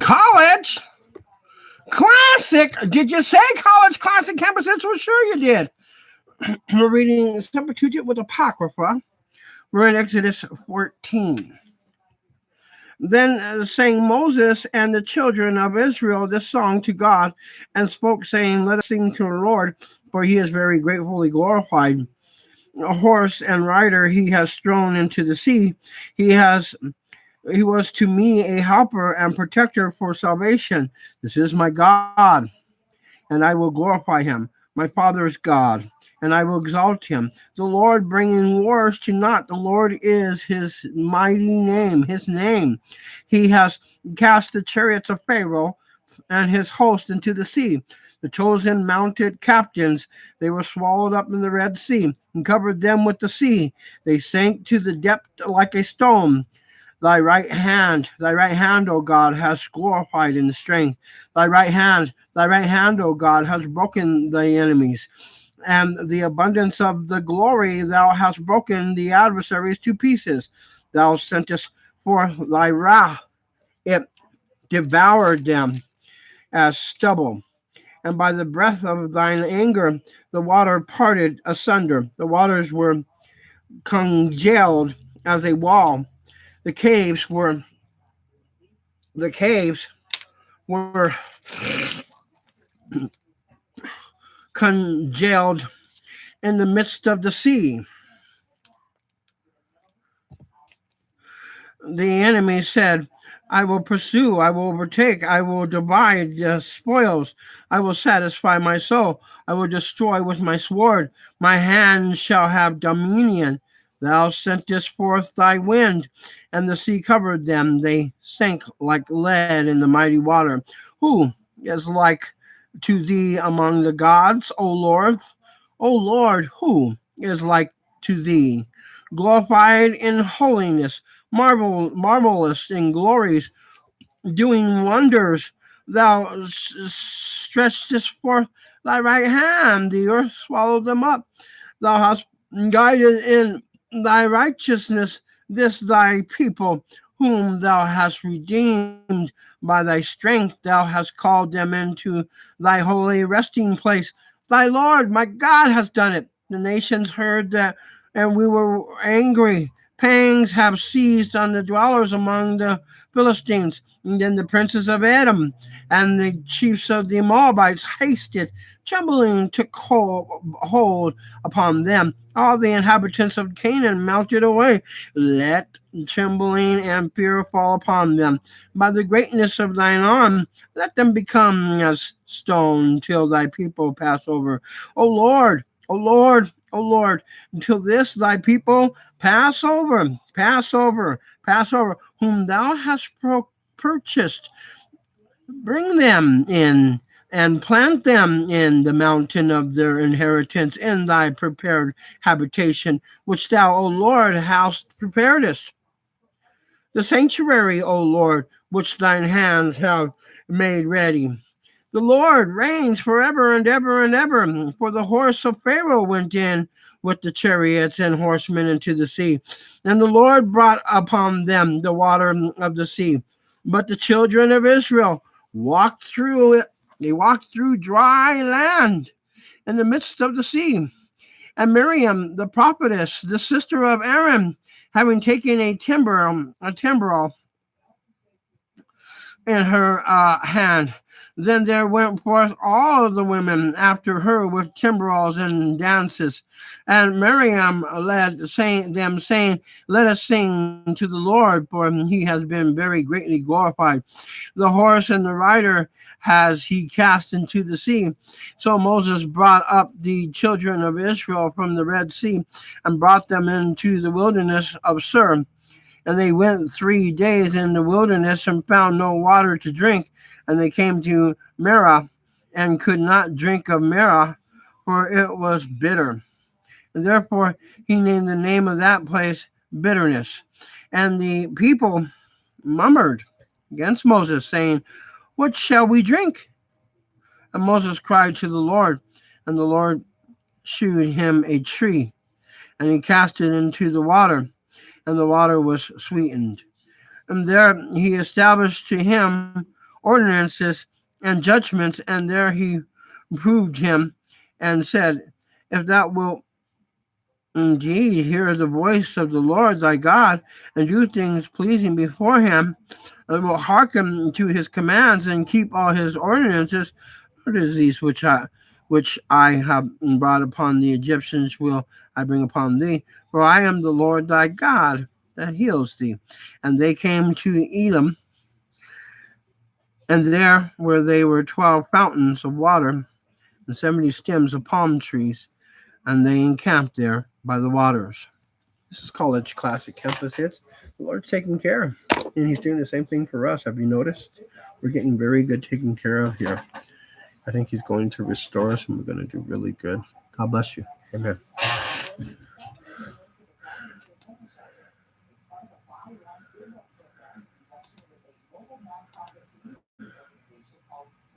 College classic. Did you say college classic campuses? Well, sure you did. We're reading Septuagint with Apocrypha. We're in Exodus 14. Then sang Moses and the children of Israel this song to God, and spoke, saying, "Let us sing to the Lord, for he is very gratefully glorified. A horse and rider he has thrown into the sea. He was to me a helper and protector for salvation. This is my God, and I will glorify him. My Father is God, and I will exalt him. The Lord bringing wars to naught. The Lord is his mighty name, his name. He has cast the chariots of Pharaoh and his host into the sea. The chosen mounted captains, they were swallowed up in the Red Sea, and covered them with the sea. They sank to the depth like a stone. Thy right hand, O God, has glorified in strength. Thy right hand, O God, has broken thy enemies. And the abundance of the glory, thou hast broken the adversaries to pieces. Thou sentest forth thy wrath, it devoured them as stubble. And by the breath of thine anger, the water parted asunder. The waters were congealed as a wall. The caves were congealed in the midst of the sea. The enemy said, I will pursue, I will overtake, I will divide the spoils, I will satisfy my soul, I will destroy with my sword, my hand shall have dominion. Thou sentest forth thy wind, and the sea covered them. They sank like lead in the mighty water. Who is like to thee among the gods, O Lord? O Lord, who is like to thee? Glorified in holiness, marvelous in glories, doing wonders. Thou stretchest forth thy right hand, the earth swallowed them up. Thou hast guided in thy righteousness this thy people, whom thou hast redeemed by thy strength. Thou hast called them into thy holy resting place. Thy Lord, my God, has done it. The nations heard that, and we were angry. Pangs have seized on the dwellers among the Philistines. And then the princes of Edom and the chiefs of the Moabites hasted. Trembling took hold upon them. All the inhabitants of Canaan melted away. Let trembling and fear fall upon them. By the greatness of thine arm, let them become as stone till thy people pass over. O Lord, O Lord, O Lord, until this thy people pass over, whom thou hast purchased. Bring them in and plant them in the mountain of their inheritance, in thy prepared habitation, which thou, O Lord, hast preparedest. The sanctuary, O Lord, which thine hands have made ready. The Lord reigns forever and ever and ever. For the horse of Pharaoh went in with the chariots and horsemen into the sea, and the Lord brought upon them the water of the sea. But the children of Israel walked through it. They walked through dry land in the midst of the sea. And Miriam, the prophetess, the sister of Aaron, having taken a timbrel in her hand, then there went forth all the women after her with timbrels and dances. And Miriam led them, saying, Let us sing to the Lord, for he has been very greatly glorified. The horse and the rider has he cast into the sea. So Moses brought up the children of Israel from the Red Sea and brought them into the wilderness of Sur. And they went 3 days in the wilderness and found no water to drink. And they came to Marah and could not drink of Marah, for it was bitter. And therefore he named the name of that place Bitterness. And the people murmured against Moses, saying, What shall we drink? And Moses cried to the Lord, and the Lord shewed him a tree, and he cast it into the water, and the water was sweetened. And there he established to him ordinances and judgments, and there he proved him and said, If thou wilt indeed hear the voice of the Lord thy God, and do things pleasing before him, and will hearken to his commands and keep all his ordinances, what is these which I have brought upon the Egyptians will I bring upon thee? For I am the Lord thy God that heals thee. And they came to Elim, and there were 12 fountains of water, and 70 stems of palm trees, and they encamped there by the waters. This is College Classic Campus Hits. The Lord's taking care, and he's doing the same thing for us. Have you noticed? We're getting very good taken care of here. I think he's going to restore us, and we're going to do really good. God bless you. Amen.